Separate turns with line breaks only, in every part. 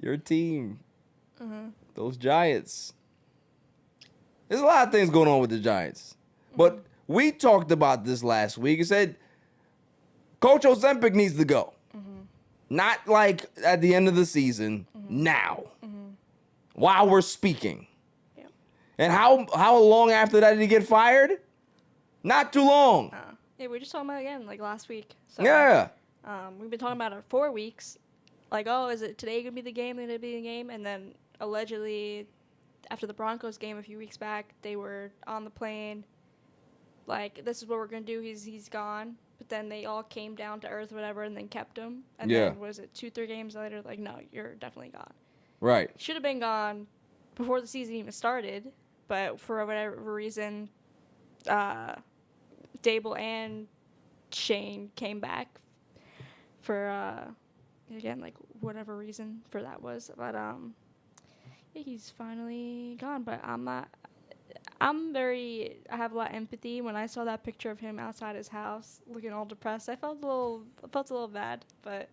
Your team. Those Giants. There's a lot of things going on with the Giants. But we talked about this last week and said Coach Ozempic needs to go. Not like at the end of the season, now. While we're speaking.
Yeah.
And how long after that did he get fired? Not too long.
Yeah, we were just talking about it again, like last week. So,
Yeah.
We've been talking about it for 4 weeks. Like, oh, is it today going to be the game? Going to be the game? And then allegedly, after the Broncos game a few weeks back, they were on the plane. Like, this is what we're going to do. He's gone. But then they all came down to earth or whatever and then kept him. And then, was it 2-3 games later? Like, no, you're definitely gone.
Right.
Should have been gone before the season even started. But for whatever reason, Daboll and Shane came back for, again, like, whatever reason for that was. But, yeah, he's finally gone. But I have a lot of empathy. When I saw that picture of him outside his house looking all depressed, I felt a little bad. But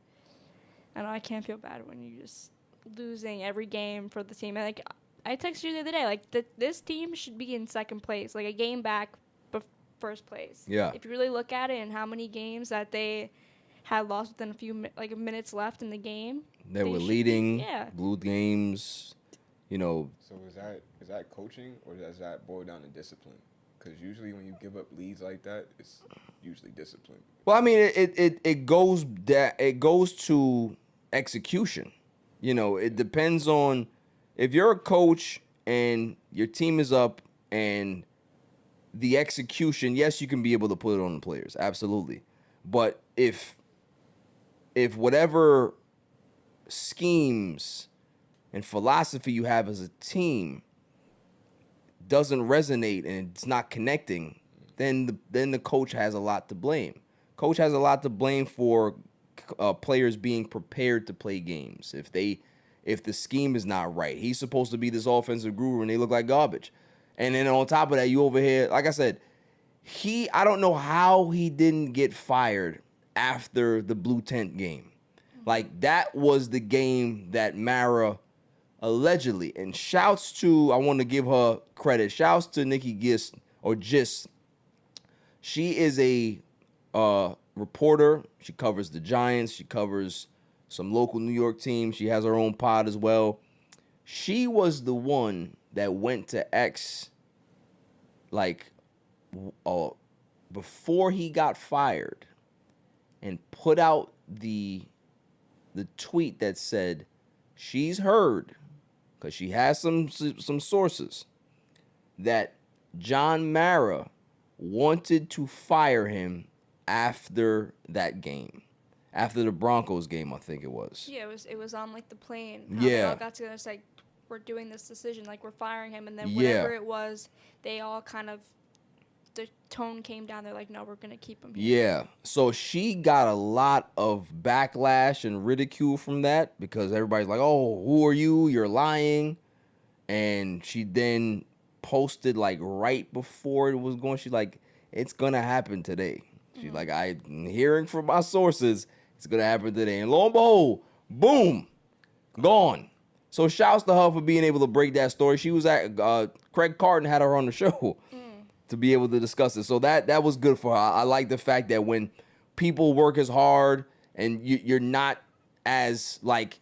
I know I can't feel bad when you're just losing every game for the team. And, like, I texted you the other day, like, this team should be in second place, like a game back first place.
Yeah.
If you really look at it and how many games that they had lost within a few minutes left in the game.
They were leading,
yeah.
blew games, you know.
So is that coaching or does that boil down to discipline? Because usually when you give up leads like that, it's usually discipline.
Well, I mean, it goes to execution. You know, it depends on if you're a coach and your team is up and the execution, yes, you can be able to put it on the players, absolutely. But if whatever schemes and philosophy you have as a team doesn't resonate and it's not connecting, then the coach has a lot to blame. Coach has a lot to blame for players being prepared to play games. If the scheme is not right, he's supposed to be this offensive guru and they look like garbage. And then on top of that, you over here, like I said, I don't know how he didn't get fired after the blue tent game. Like, that was the game that Mara allegedly, and shouts to, I want to give her credit, shouts to Nikki Gist. She is a reporter. She covers the Giants. She covers some local New York teams. She has her own pod as well. She was the one that went to X, like, before he got fired, and put out the tweet that said she's heard, because she has some sources, that John Mara wanted to fire him after that game. After the Broncos game, I think it was.
Yeah, it was on, like, the plane.
Yeah.
They all got together and said, we're doing this decision, like, we're firing him. And then whatever it was, they all kind of, the tone came down. They're like, no, we're going to keep him here.
Yeah. So she got a lot of backlash and ridicule from that because everybody's like, oh, who are you? You're lying. And she then posted, like, right before it was going, she's like, it's going to happen today. She's like, I'm hearing from my sources, it's going to happen today. And lo and behold, boom, gone. So shouts to her for being able to break that story. She was at, Craig Carton had her on the show to be able to discuss it. So that was good for her. I like the fact that when people work as hard and you're not as, like,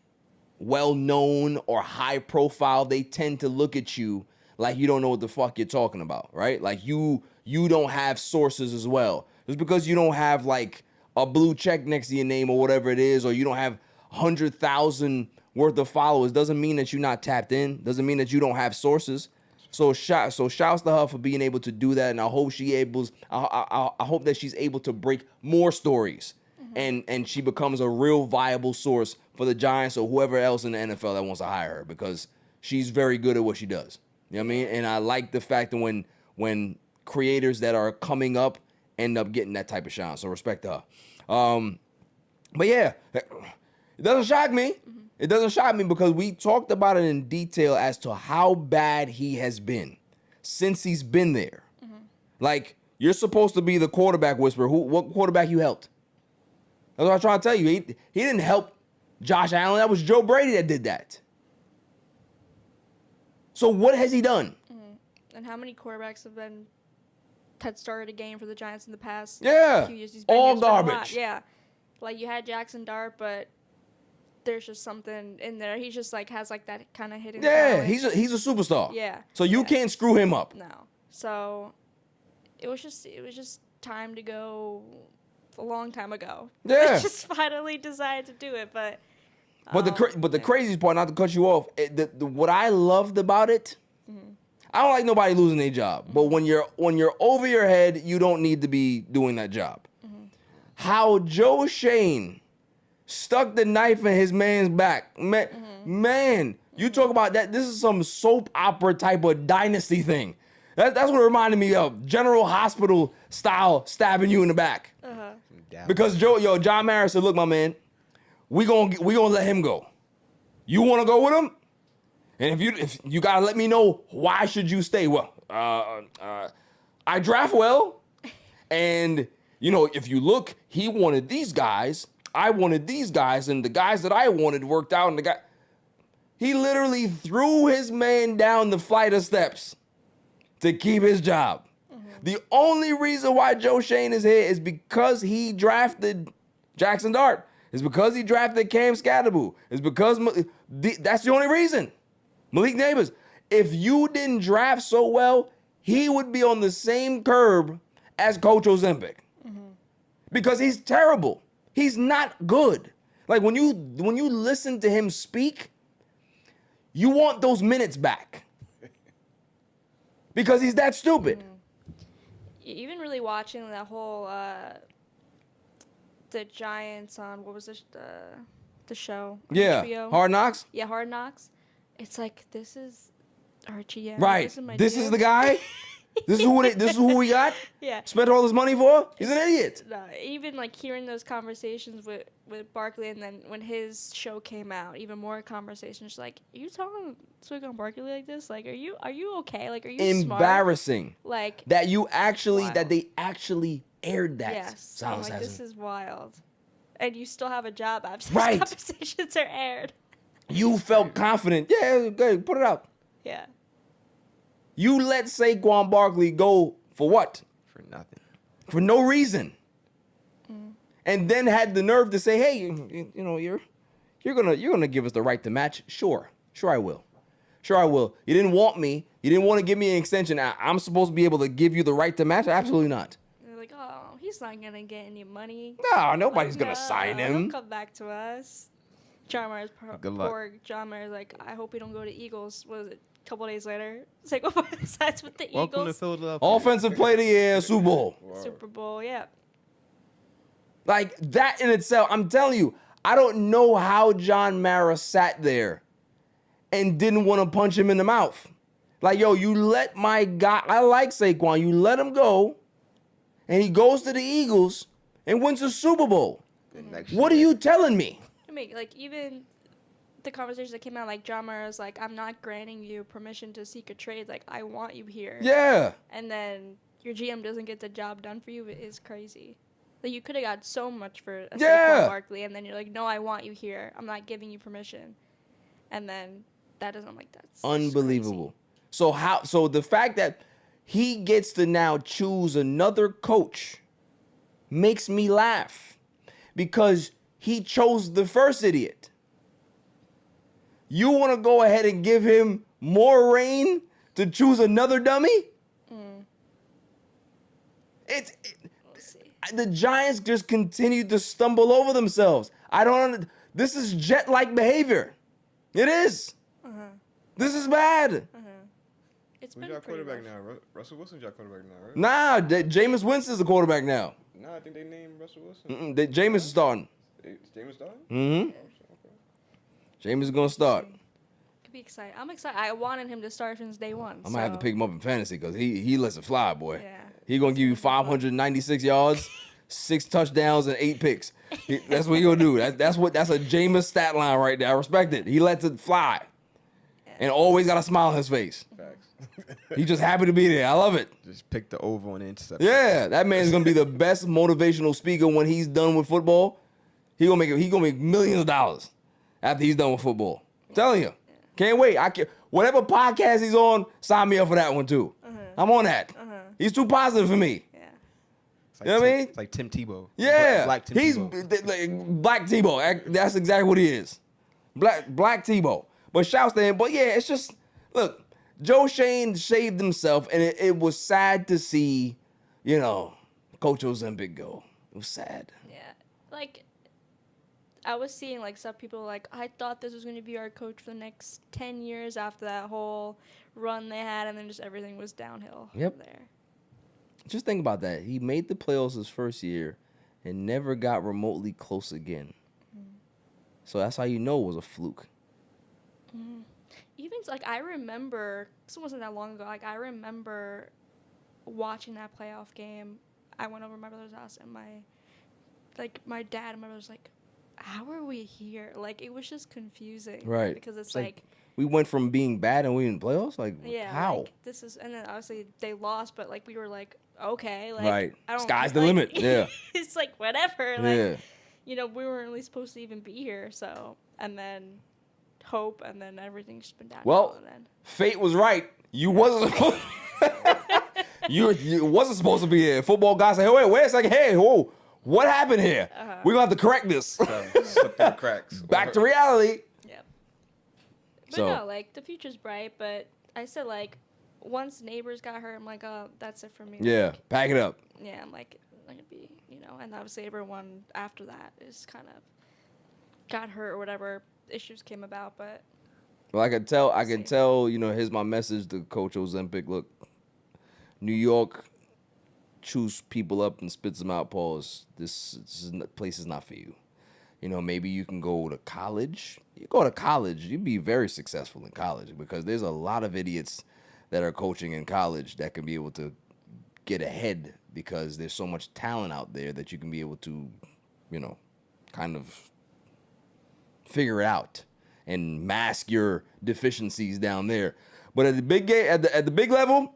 well-known or high-profile, they tend to look at you like you don't know what the fuck you're talking about, right? Like you don't have sources as well. Just because you don't have, like, a blue check next to your name or whatever it is, or you don't have 100,000 worth of followers, doesn't mean that you're not tapped in. Doesn't mean that you don't have sources. So shouts to her for being able to do that, and I hope I hope that she's able to break more stories, and she becomes a real viable source for the Giants or whoever else in the NFL that wants to hire her, because she's very good at what she does. You know what I mean? And I like the fact that when creators that are coming up end up getting that type of shine. So respect to her. But yeah, it doesn't shock me. It doesn't shock me because we talked about it in detail as to how bad he has been since he's been there. Like, you're supposed to be the quarterback whisperer. What quarterback you helped? That's what I'm trying to tell you. He didn't help Josh Allen. That was Joe Brady that did that. So what has he done?
And how many quarterbacks had started a game for the Giants in the past
Yeah,
few years? He's been
all
used a lot.
garbage.
Yeah, like you had Jackson Dart, but there's just something in there. He just like has like that kind of hidden.
Yeah,
talent.
he's a superstar.
Yeah.
So you can't screw him up.
No. So it was just time to go a long time ago.
Yeah.
I just finally decided to do it, but
the craziest part, not to cut you off, what I loved about it, I don't like nobody losing their job, but when you're over your head, you don't need to be doing that job. How Joe Shane stuck the knife in his man's back, man, you talk about that. This is some soap opera type of dynasty thing. That's what it reminded me of, General Hospital style, stabbing you in the back. Because John Mara said, "Look, my man, we gonna let him go. You want to go with him? And if you gotta let me know why should you stay? Well, I draft well, and if you look, he wanted these guys, I wanted these guys, and the guys that I wanted worked out. And he literally threw his man down the flight of steps to keep his job. The only reason why Joe Shane is here is because he drafted Jackson Dart. It's because he drafted Cam Scatterboo. It's because that's the only reason. Malik Neighbors. If you didn't draft so well, he would be on the same curb as Coach Ozempic. Because he's terrible. He's not good. Like when you listen to him speak, you want those minutes back. Because he's that stupid.
Even really watching that whole the Giants on what was the show? On
Yeah,
HBO?
Hard Knocks.
Yeah, Hard Knocks. It's like this is our GM.
Right. This is the guy. This is who we got.
Yeah.
Spent all this money for. He's an idiot.
Even like hearing those conversations with Barkley, and then when his show came out, even more conversations. Like, are you talking to Barkley like this? Like, are you okay? Like, are you
Embarrassing.
Smart? Like
that they actually aired that.
Yes. I'm like, this is wild. And you still have a job after
Right.
these conversations are aired.
You felt confident. Yeah, good. Put it out.
Yeah.
You let Saquon Barkley go for what?
For nothing.
For no reason. And then had the nerve to say, "Hey, you're gonna give us the right to match? Sure I will. Sure I will. You didn't want me. You didn't want to give me an extension. I'm supposed to be able to give you the right to match? Absolutely not.
They're like, oh, he's not gonna get any money.
No, nobody's
Like,
gonna sign him.
He'll come back to us. John Mayer's poor John Mayer's like, I hope we don't go to Eagles. What was it? A couple days later, it's like, oh, that's with the
Welcome to
Eagles.
Philadelphia.
Offensive Player of the Year, Super Bowl.
Super Bowl, yeah.
Like that in itself, I'm telling you, I don't know how John Mara sat there and didn't want to punch him in the mouth. Like, yo, you let my guy, I like Saquon, you let him go, and he goes to the Eagles and wins the Super Bowl. What are you telling me?
I mean, like, even the conversation that came out, like, John Mayer was like, I'm not granting you permission to seek a trade. Like, I want you here.
Yeah.
And then your GM doesn't get the job done for you. It is crazy. Like, you could have got so much for a Saquon Barkley, and then you're like, no, I want you here. I'm not giving you permission. And then that doesn't, like, that's
unbelievable. So the fact that he gets to now choose another coach makes me laugh because he chose the first idiot. You want to go ahead and give him more reign to choose another dummy? The Giants just continue to stumble over themselves. This is jet-like behavior. It is. This is bad.
It's
Who's
been
your
pretty
quarterback
rough.
now? Russell Wilson's your quarterback now, right?
Nah, Jameis Winston's the quarterback now.
Nah, I think they named Russell Wilson.
Jameis is starting.
James starting?
Mm-hmm. Jameis is going to start.
Could be excited. I'm excited. I wanted him to start since day one.
I might have to pick him up in fantasy because he lets it fly, boy.
Yeah.
He going to give you 596 yards, 6 touchdowns, and 8 picks. That's what he going to do. That's a Jameis stat line right there. I respect it. He lets it fly. And always got a smile on his face.
Facts.
He just happy to be there. I love it.
Just pick the over on the interception.
Yeah, that man's gonna be the best motivational speaker when he's done with football. He gonna make millions of dollars. after he's done with football. I'm telling you. Can't wait. I can whatever podcast he's on, sign me up for that one too. I'm on that. He's too positive for me.
Yeah.
It's like
You know what I mean?
It's like Tim Tebow.
Yeah.
Black Tim
He's
Tebow.
like Black Tebow. That's exactly what he is. Black Tebow. But shouts to him. But yeah, it's just look, Joe Shane shaved himself, and it was sad to see, you know, Coach Ozempic go. It was sad.
Yeah. Like, I was seeing, like, some people like, I thought this was going to be our coach for the next 10 years after that whole run they had, and then just everything was downhill from there.
Just think about that. He made the playoffs his first year and never got remotely close again. So that's how you know it was a fluke.
Even, like, I remember, this wasn't that long ago, like, I remember watching that playoff game. I went over to my brother's house, and my dad and my brother was like, how are we here? Like, it was just confusing.
Right.
Because it's
like we went from being bad and we in playoffs? Like,
yeah,
how?
Like, this is, and then obviously they lost, but, like, we were like, okay. Like,
Right.
I don't,
Sky's the
like,
limit. Yeah.
It's like, whatever. Like,
Yeah.
you know, we weren't really supposed to even be here, so, and then hope, and then everything's just been downhill.
Well,
and then,
fate was right. You wasn't supposed you wasn't supposed to be here. Football guys say, hey, wait a second. Hey, whoa, what happened here? We're going to have to correct this.
Slipped through the cracks.
Back to reality.
yep. But
So-
no, like, the future's bright, but I said, like, once neighbors got hurt, I'm like, oh, that's it for me.
Yeah,
Like,
pack it up.
yeah, I'm like, I'm gonna be, you know, and obviously everyone after that is kind of got hurt or whatever issues came about, but
Well, I can
See.
tell, you know, here's my message to Coach Ozempic. Look, New York chews people up and spits them out, pause. Place is not for you. You know, maybe you can go to college. You go to college, you'd be very successful in college because there's a lot of idiots that are coaching in college that can be able to get ahead because there's so much talent out there that you can be able to, you know, kind of figure it out and mask your deficiencies down there. But at the big game, at the big level,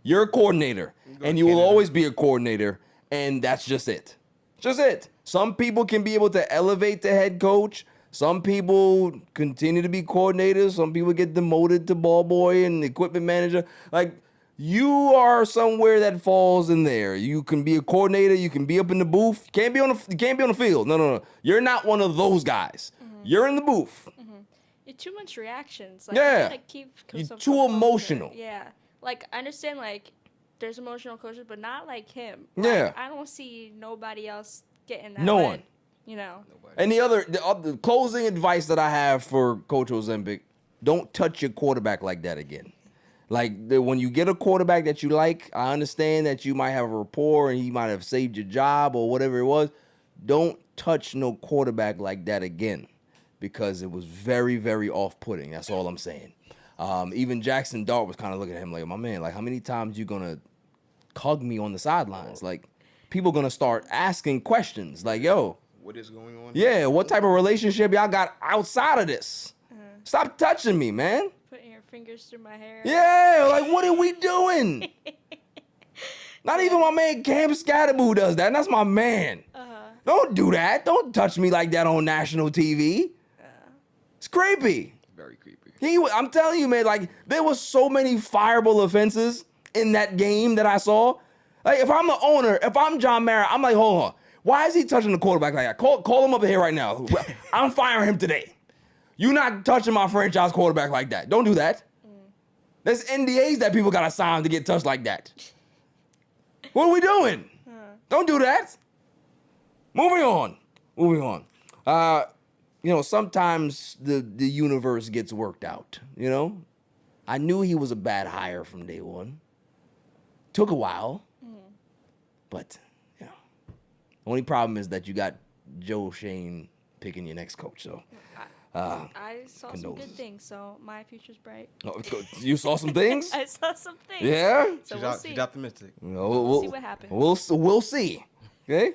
you're a coordinator, and you will
Canada.
always be a coordinator, and that's just it. Just it. Some people can be able to elevate to head coach. Some people continue to be coordinators. Some people get demoted to ball boy and equipment manager. Like, you are somewhere that falls in there. You can be a coordinator. You can be up in the booth. You can't be on the field. No. You're not one of those guys. You're in the booth.
it's too much reactions. Like,
Yeah.
you gotta keep
You're
some
too
composure.
emotional.
Yeah, like I understand, like there's emotional coaches, but not like him.
Yeah.
Like, I don't see nobody else getting that.
No
win,
one.
You know.
And the closing advice that I have for Coach Ozempic, don't touch your quarterback like that again. Like, when you get a quarterback that you like, I understand that you might have a rapport and he might have saved your job or whatever it was. Don't touch no quarterback like that again because it was very, very off-putting. That's all I'm saying. Even Jackson Dart was kind of looking at him like, my man, like, how many times you going to hug me on the sidelines? Like, people going to start asking questions like, yo,
What is going on?
yeah, what type of relationship y'all got outside of this? Stop touching me, man.
Putting your fingers through my hair.
Yeah, like, what are we doing? Not even my man Cam Scatterboo does that, and that's my man. Don't do that. Don't touch me like that on national TV. It's creepy.
Very creepy.
I'm telling you, man, like, there was so many fireable offenses in that game that I saw. Like, if I'm the owner, if I'm John Mara, I'm like, hold on. Why is he touching the quarterback like that? Call him up here right now. I'm firing him today. You're not touching my franchise quarterback like that. Don't do that. There's NDAs that people got to sign to get touched like that. What are we doing? Don't do that. Moving on. You know, sometimes the universe gets worked out, you know? I knew he was a bad hire from day one. Took a while. But, you know, only problem is that you got Joe Shane picking your next coach, so.
I saw some
condolences.
good things, so my future's bright.
Oh, you saw some things?
I saw some things.
Yeah?
So
She's
we'll see.
optimistic.
We'll
see what happens.
We'll see. Okay?